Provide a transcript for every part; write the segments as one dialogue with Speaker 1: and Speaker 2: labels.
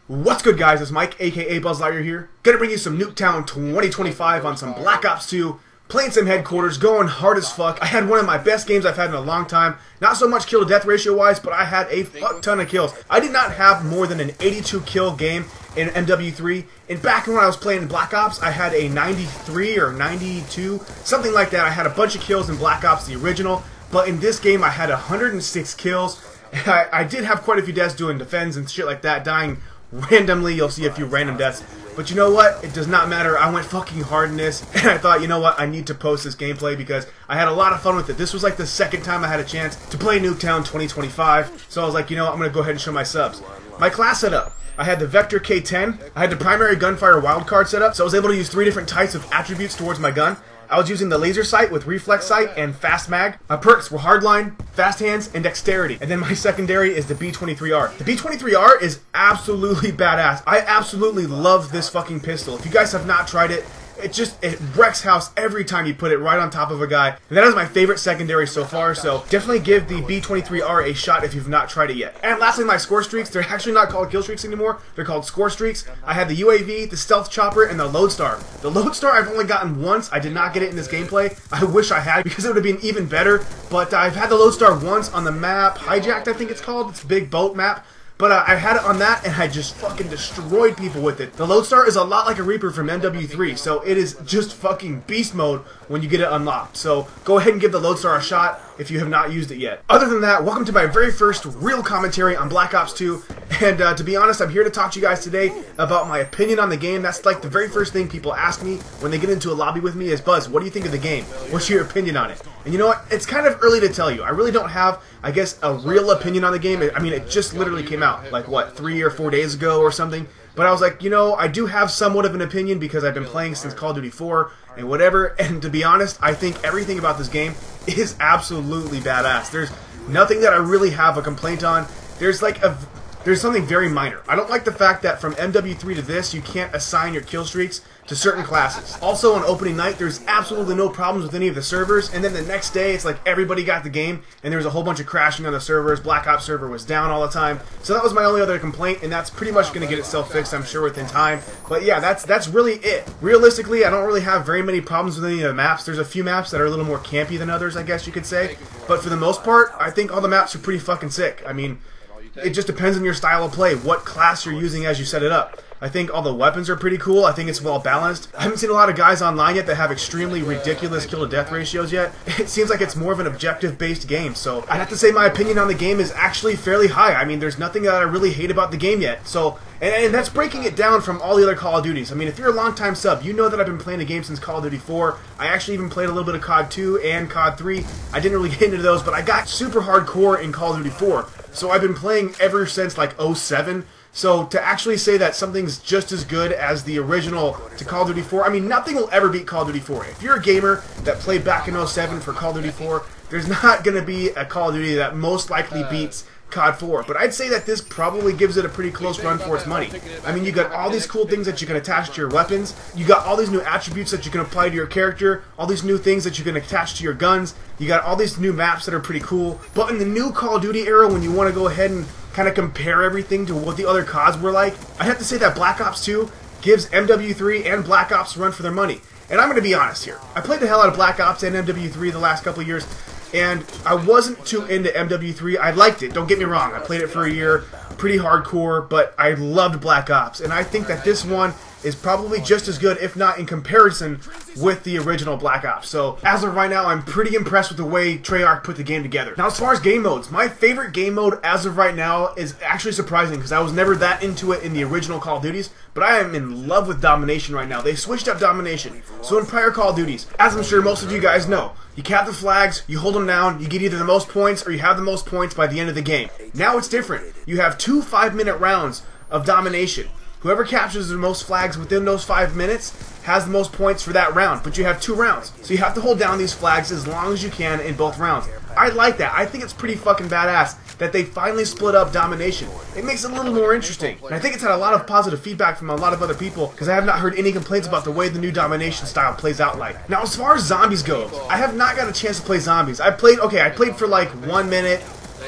Speaker 1: What's good, guys? It's Mike, aka Buzz Lightyear here. Gonna bring you some Nuketown 2025 on some Black Ops 2. Playing some headquarters, going hard as fuck. I had one of my best games I've had in a long time. Not so much kill to death ratio wise, but I had a fuck ton of kills. I did not have more than an 82 kill game in MW3. And back when I was playing in Black Ops, I had a 93 or 92, something like that. I had a bunch of kills in Black Ops, the original. But in this game, I had 106 kills. I did have quite a few deaths doing defends and shit like that, dying randomly. You'll see a few random deaths. But you know what? It does not matter. I went fucking hard in this, and I thought, you know what? I need to post this gameplay because I had a lot of fun with it. This was like the second time I had a chance to play Nuketown 2025. So I was like, you know what? I'm going to go ahead and show my subs. My class setup. I had the Vector K10. I had the primary gunfire wildcard set up, so I was able to use 3 different types of attributes towards my gun. I was using the laser sight with reflex sight and fast mag. My perks were hardline, fast hands, and dexterity. And then my secondary is the B23R. The B23R is absolutely badass. I absolutely love this fucking pistol. If you guys have not tried it, it wrecks house every time you put it right on top of a guy. And that is my favorite secondary so far, so definitely give the B23R a shot if you've not tried it yet. And lastly, my score streaks. They're actually not called kill streaks anymore. They're called score streaks. I had the UAV, the stealth chopper, and the lodestar. The lodestar I've only gotten once. I did not get it in this gameplay. I wish I had because it would have been even better. But I've had the lodestar once on the map, Hijacked I think it's called. It's a big boat map. But I had it on that, and I just fucking destroyed people with it. The Lodestar is a lot like a Reaper from MW3, so it is just fucking beast mode when you get it unlocked. So go ahead and give the Lodestar a shot if you have not used it yet. Other than that, welcome to my very first real commentary on Black Ops 2. And to be honest, I'm here to talk to you guys today about my opinion on the game. That's like the very first thing people ask me when they get into a lobby with me is, Buzz, what do you think of the game? What's your opinion on it? And you know what? It's kind of early to tell you. I really don't have, I guess, a real opinion on the game. I mean, it just literally came out, like, what, 3 or 4 days ago or something? But I was like, you know, I do have somewhat of an opinion because I've been playing since Call of Duty 4 and whatever. And to be honest, I think everything about this game is absolutely badass. There's nothing that I really have a complaint on. There's something very minor. I don't like the fact that from MW3 to this, you can't assign your kill streaks to certain classes. Also, on opening night, there's absolutely no problems with any of the servers, and then the next day, it's like everybody got the game, and there was a whole bunch of crashing on the servers. Black Ops server was down all the time. So that was my only other complaint, and that's pretty much going to get itself fixed, I'm sure, within time. But yeah, that's really it. Realistically, I don't really have very many problems with any of the maps. There's a few maps that are a little more campy than others, I guess you could say. But for the most part, I think all the maps are pretty fucking sick. I mean, it just depends on your style of play, what class you're using as you set it up. I think all the weapons are pretty cool. I think it's well balanced. I haven't seen a lot of guys online yet that have extremely ridiculous kill to death ratios yet. It seems like it's more of an objective based game, so I'd have to say my opinion on the game is actually fairly high. I mean, there's nothing that I really hate about the game yet. So, and that's breaking it down from all the other Call of Duties. I mean, if you're a long-time sub, you know that I've been playing the game since Call of Duty 4. I actually even played a little bit of COD 2 and COD 3. I didn't really get into those, but I got super hardcore in Call of Duty 4. So I've been playing ever since like 07. So to actually say that something's just as good as the original to Call of Duty 4, I mean, nothing will ever beat Call of Duty 4. If you're a gamer that played back in 07 for Call of Duty 4, there's not going to be a Call of Duty that most likely beats COD 4. But I'd say that this probably gives it a pretty close run for its money. I mean, you got all these cool things that you can attach to your weapons. You got all these new attributes that you can apply to your character. All these new things that you can attach to your guns. You got all these new maps that are pretty cool. But in the new Call of Duty era, when you want to go ahead and kind of compare everything to what the other CODs were like, I'd have to say that Black Ops 2 gives MW3 and Black Ops a run for their money. And I'm going to be honest here. I played the hell out of Black Ops and MW3 the last couple of years, and I wasn't too into MW3. I liked it, don't get me wrong. I played it for a year, pretty hardcore, but I loved Black Ops. And I think that this one is probably just as good, if not in comparison, with the original Black Ops. So, as of right now, I'm pretty impressed with the way Treyarch put the game together. Now, as far as game modes, my favorite game mode as of right now is actually surprising because I was never that into it in the original Call of Duties, but I am in love with Domination right now. They switched up Domination. So in prior Call of Duties, as I'm sure most of you guys know, you cap the flags, you hold them down, you get either the most points or you have the most points by the end of the game. Now it's different. You have 2 5-minute rounds of Domination. Whoever captures the most flags within those 5 minutes has the most points for that round, but you have 2 rounds. So you have to hold down these flags as long as you can in both rounds. I like that. I think it's pretty fucking badass that they finally split up Domination. It makes it a little more interesting. And I think it's had a lot of positive feedback from a lot of other people because I have not heard any complaints about the way the new Domination style plays out like. Now, as far as zombies go, I have not got a chance to play zombies. I played for like 1 minute,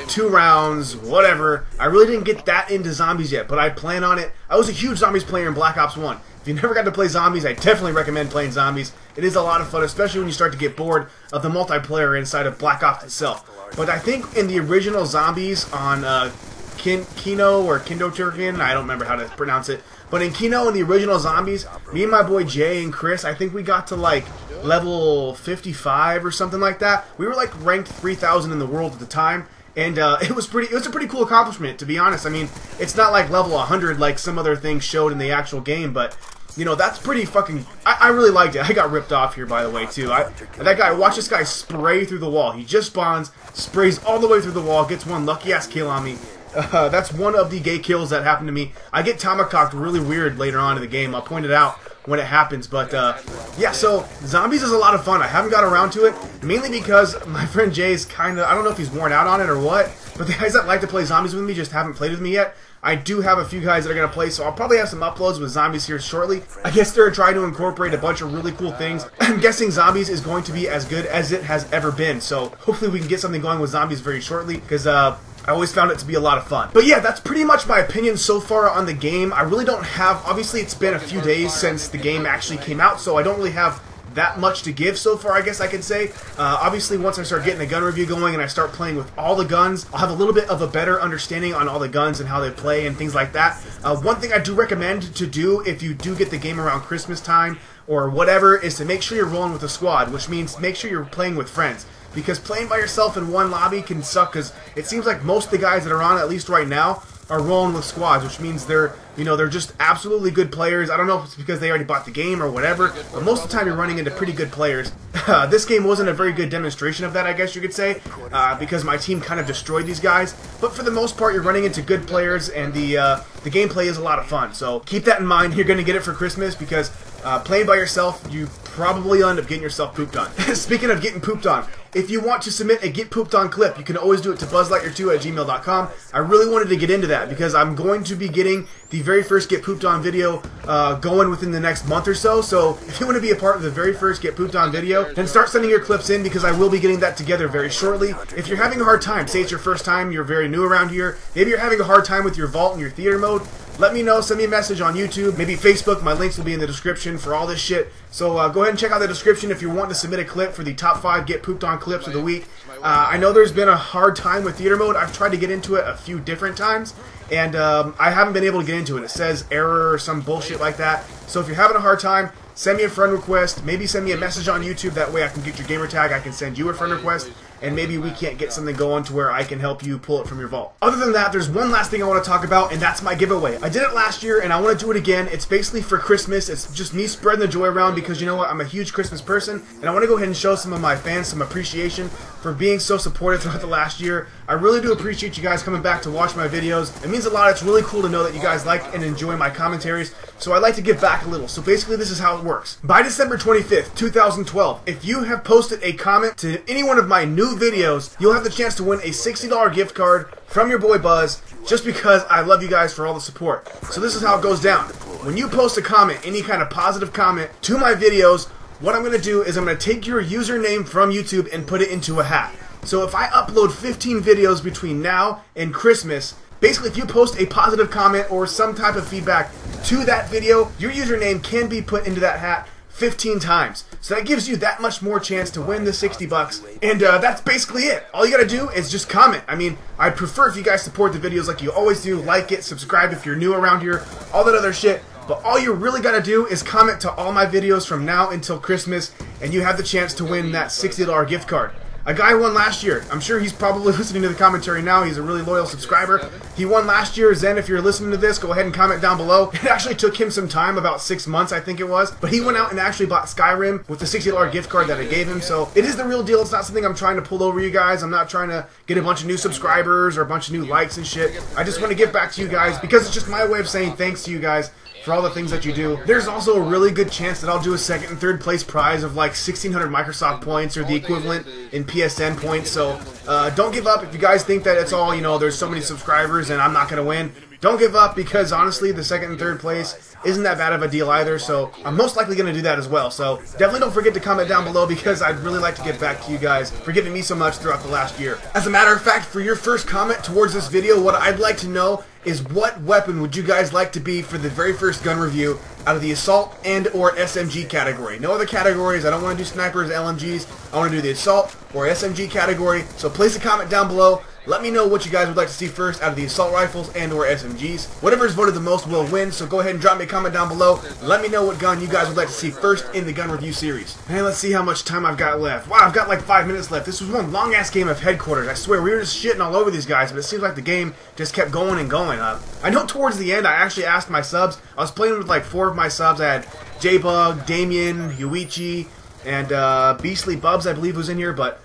Speaker 1: 2 rounds, whatever. I really didn't get that into zombies yet, but I plan on it. I was a huge zombies player in Black Ops 1. If you never got to play zombies, I definitely recommend playing zombies. It is a lot of fun, especially when you start to get bored of the multiplayer inside of Black Ops itself. But I think in the original zombies on Kino or Kindo Turkian, I don't remember how to pronounce it, but in Kino and the original zombies, me and my boy Jay and Chris, I think we got to like level 55 or something like that. We were like ranked 3,000 in the world at the time, and it was a pretty cool accomplishment, to be honest. I mean, it's not like level 100 like some other things showed in the actual game, but you know, that's pretty fucking... I really liked it. I got ripped off here, by the way, too. That guy, watch this guy spray through the wall. He just spawns, sprays all the way through the wall, gets one lucky-ass kill on me. That's one of the gay kills that happened to me. I get tomahawked really weird later on in the game. I'll point it out when it happens. But, yeah, so zombies is a lot of fun. I haven't got around to it, mainly because my friend Jay's kind of... I don't know if he's worn out on it or what, but the guys that like to play zombies with me just haven't played with me yet. I do have a few guys that are going to play, so I'll probably have some uploads with zombies here shortly. I guess they're trying to incorporate a bunch of really cool things. I'm guessing zombies is going to be as good as it has ever been, so hopefully we can get something going with zombies very shortly, because I always found it to be a lot of fun. But yeah, that's pretty much my opinion so far on the game. I really don't have... Obviously, it's been a few days since the game actually came out, so I don't really have that much to give so far, I guess I could say. Obviously, once I start getting a gun review going and I start playing with all the guns, I'll have a little bit of a better understanding on all the guns and how they play and things like that. One thing I do recommend to do if you do get the game around Christmas time or whatever is to make sure you're rolling with a squad, which means make sure you're playing with friends. Because playing by yourself in one lobby can suck, because it seems like most of the guys that are on, at least right now, are rolling with squads, which means they're just absolutely good players. I don't know if it's because they already bought the game or whatever, but most of the time you're running into pretty good players. This game wasn't a very good demonstration of that, I guess you could say, because my team kind of destroyed these guys. But for the most part, you're running into good players, and the gameplay is a lot of fun. So keep that in mind. You're going to get it for Christmas, because playing by yourself, you probably end up getting yourself pooped on. Speaking of getting pooped on, if you want to submit a get pooped on clip, you can always do it to buzzlightyear2@gmail.com. I really wanted to get into that because I'm going to be getting the very first get pooped on video going within the next month or so. So if you want to be a part of the very first get pooped on video, then start sending your clips in, because I will be getting that together very shortly. If you're having a hard time, say it's your first time, you're very new around here, maybe you're having a hard time with your vault and your theater mode, let me know, send me a message on YouTube, maybe Facebook. My links will be in the description for all this shit. So go ahead and check out the description if you want to submit a clip for the top 5 Get Pooped On clips of the week. I know there's been a hard time with theater mode. I've tried to get into it a few different times, and I haven't been able to get into it. It says error or some bullshit like that. So if you're having a hard time, send me a friend request. Maybe send me a message on YouTube. That way I can get your gamer tag. I can send you a friend request, and maybe we can't get something going to where I can help you pull it from your vault. Other than that, there's one last thing I want to talk about, and that's my giveaway. I did it last year, and I want to do it again. It's basically for Christmas. It's just me spreading the joy around, because you know what? I'm a huge Christmas person, and I want to go ahead and show some of my fans some appreciation for being so supportive throughout the last year. I really do appreciate you guys coming back to watch my videos. It means a lot. It's really cool to know that you guys like and enjoy my commentaries, so I like to give back a little. So basically, this is how it works. By December 25th, 2012, if you have posted a comment to any one of my new videos, you'll have the chance to win a $60 gift card from your boy Buzz, just because I love you guys for all the support. So this is how it goes down. When you post a comment, any kind of positive comment to my videos, what I'm going to do is I'm going to take your username from YouTube and put it into a hat. So if I upload 15 videos between now and Christmas, basically if you post a positive comment or some type of feedback to that video, your username can be put into that hat 15 times. So that gives you that much more chance to win the 60 bucks. And that's basically it. All you gotta do is just comment. I mean, I'd prefer if you guys support the videos like you always do. Like it, subscribe if you're new around here, all that other shit. But all you really gotta do is comment to all my videos from now until Christmas, and you have the chance to win that $60 gift card. A guy won last year. I'm sure he's probably listening to the commentary now. He's a really loyal subscriber. He won last year. Zen, if you're listening to this, go ahead and comment down below. It actually took him some time, about 6 months I think it was. But he went out and actually bought Skyrim with the $60 gift card that I gave him. So it is the real deal. It's not something I'm trying to pull over you guys. I'm not trying to get a bunch of new subscribers or a bunch of new likes and shit. I just want to give back to you guys because it's just my way of saying thanks to you guys for all the things that you do. There's also a really good chance that I'll do a second and third place prize of like 1,600 Microsoft points or the equivalent in PSN points. So don't give up. If you guys think that it's all, you know, there's so many subscribers and I'm not going to win, don't give up, because honestly, the second and third place isn't that bad of a deal either, so I'm most likely going to do that as well. So definitely don't forget to comment down below, because I'd really like to get back to you guys for giving me so much throughout the last year. As a matter of fact, for your first comment towards this video, what I'd like to know is what weapon would you guys like to be for the very first gun review out of the assault and or SMG category. No other categories. I don't want to do snipers, LMGs. I want to do the assault or SMG category. So place a comment down below. Let me know what you guys would like to see first out of the assault rifles and or SMGs. Whatever is voted the most will win, so go ahead and drop me a comment down below. Let me know what gun you guys would like to see first in the gun review series. And let's see how much time I've got left. Wow, I've got like 5 minutes left. This was one long-ass game of headquarters. I swear, we were just shitting all over these guys, but it seems like the game just kept going and going. I know towards the end, I actually asked my subs. I was playing with like 4 of my subs. I had J-Bug, Damien, Yuichi, and Beastly Bubs, I believe, was in here, but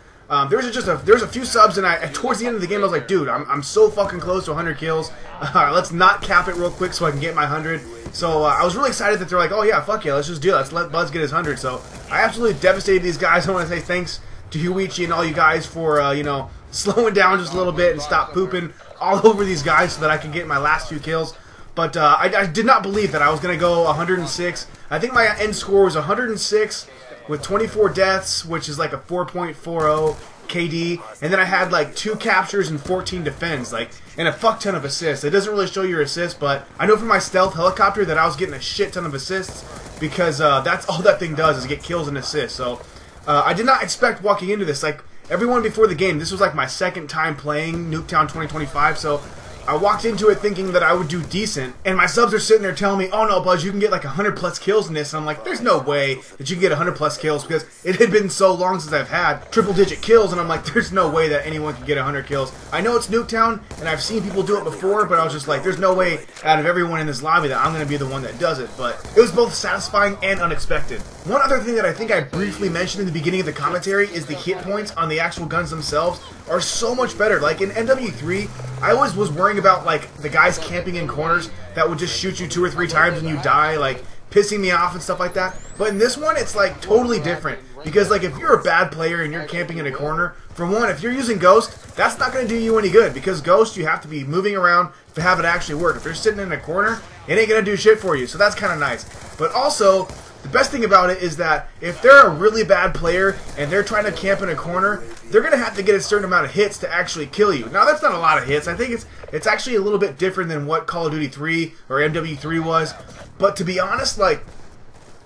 Speaker 1: there's a few subs, and towards the end of the game I was like, dude, I'm so fucking close to 100 kills. Let's not cap it real quick so I can get my 100. So I was really excited that they're like, oh yeah, fuck yeah, let's just do it. Let's let Buzz get his 100. So I absolutely devastated these guys. I want to say thanks to Yuichi and all you guys for you know, slowing down just a little bit and stop pooping all over these guys so that I can get my last few kills. But I did not believe that I was going to go 106. I think my end score was 106 with 24 deaths, which is like a 4.40 KD, and then I had like 2 captures and 14 defends, like, and a fuck ton of assists. It doesn't really show your assists, but I know from my stealth helicopter that I was getting a shit ton of assists, because that's all that thing does is get kills and assists. So I did not expect walking into this. Like everyone before the game, this was like my second time playing Nuketown 2025, so I walked into it thinking that I would do decent, and my subs are sitting there telling me, oh no, Buzz, you can get like 100 plus kills in this, and I'm like, there's no way that you can get 100 plus kills, because it had been so long since I've had triple digit kills, and I'm like, there's no way that anyone can get 100 kills. I know it's Nuketown, and I've seen people do it before, but I was just like, there's no way out of everyone in this lobby that I'm going to be the one that does it, but it was both satisfying and unexpected. One other thing that I think I briefly mentioned in the beginning of the commentary is the hit points on the actual guns themselves are so much better. Like in MW3, I always was worrying about like the guys camping in corners that would just shoot you 2 or 3 times and you die, like pissing me off and stuff like that. But in this one, it's like totally different, because like if you're a bad player and you're camping in a corner, for one, if you're using Ghost, that's not going to do you any good, because Ghost, you have to be moving around to have it actually work. If you're sitting in a corner, it ain't going to do shit for you, so that's kind of nice. But also, the best thing about it is that if they're a really bad player and they're trying to camp in a corner, they're going to have to get a certain amount of hits to actually kill you. Now, that's not a lot of hits. I think it's actually a little bit different than what Call of Duty 3 or MW3 was. But to be honest, like,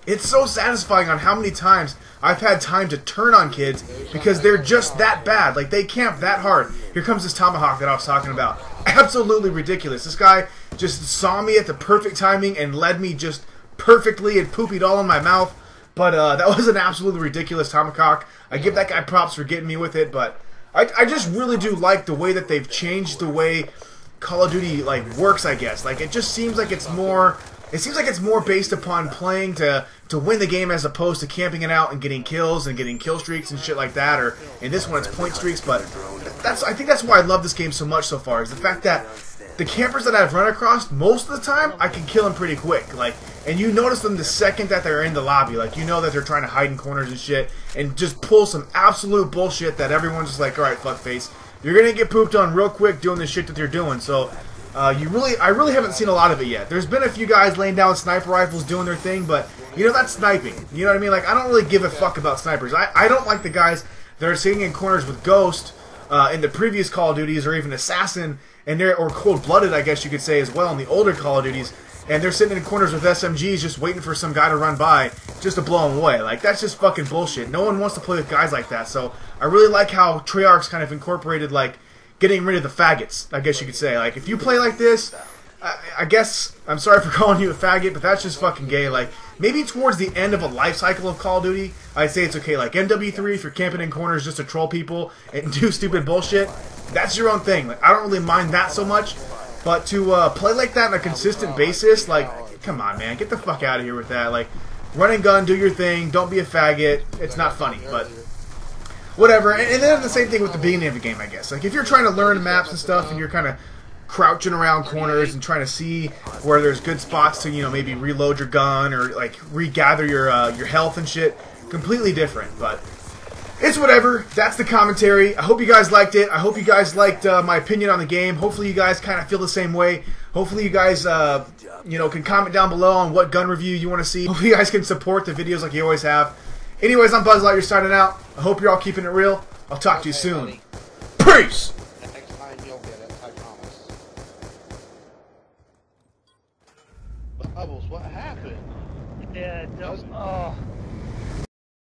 Speaker 1: it's so satisfying on how many times I've had time to turn on kids because they're just that bad. Like, they camp that hard. Here comes this tomahawk that I was talking about. Absolutely ridiculous. This guy just saw me at the perfect timing and led me just perfectly and poopied all in my mouth. But that was an absolutely ridiculous tomahawk. I give that guy props for getting me with it, but I just really do like the way that they've changed the way Call of Duty like works, I guess. Like, it just seems like it's more based upon playing to win the game, as opposed to camping it out and getting kills and getting kill streaks and shit like that. Or in this one, it's point streaks. But I think that's why I love this game so much so far, is the fact that the campers that I've run across, most of the time, I can kill them pretty quick. Like, and you notice them the second that they're in the lobby. Like, you know that they're trying to hide in corners and shit, and just pull some absolute bullshit that everyone's just like, alright, fuckface, you're gonna get pooped on real quick doing the shit that they're doing. So, I really haven't seen a lot of it yet. There's been a few guys laying down sniper rifles doing their thing, but, you know, that's sniping. You know what I mean? Like, I don't really give a fuck about snipers. I don't like the guys that are sitting in corners with Ghost in the previous Call of Duties, or even Assassin, and or Cold-Blooded, I guess you could say as well, in the older Call of Duties, and they're sitting in corners with SMGs just waiting for some guy to run by just to blow them away. Like, that's just fucking bullshit. No one wants to play with guys like that. So I really like how Treyarch's kind of incorporated, like, getting rid of the faggots, I guess you could say. Like, if you play like this, I guess, I'm sorry for calling you a faggot, but that's just fucking gay. Like, maybe towards the end of a life cycle of Call of Duty, I'd say it's okay. Like, MW3, if you're camping in corners just to troll people and do stupid bullshit, that's your own thing. Like, I don't really mind that so much, but to play like that on a consistent basis, like, come on, man, get the fuck out of here with that. Like, run and gun, do your thing, don't be a faggot. It's not funny, but whatever. And then the same thing with the beginning of the game, I guess. Like, if you're trying to learn maps and stuff, and you're kind of crouching around corners and trying to see where there's good spots to, you know, maybe reload your gun or like regather your health and shit, completely different. But It's whatever. That's the commentary. I hope you guys liked it. I hope you guys liked my opinion on the game. Hopefully you guys kind of feel the same way. Hopefully you guys, can comment down below on what gun review you want to see. Hopefully you guys can support the videos like you always have. Anyways, I'm Buzz Lightyear signing out. I hope you're all keeping it real. I'll talk to you soon. Peace!
Speaker 2: Next time you'll get it, I promise. Bubbles, what happened?
Speaker 3: Yeah, don't. Oh.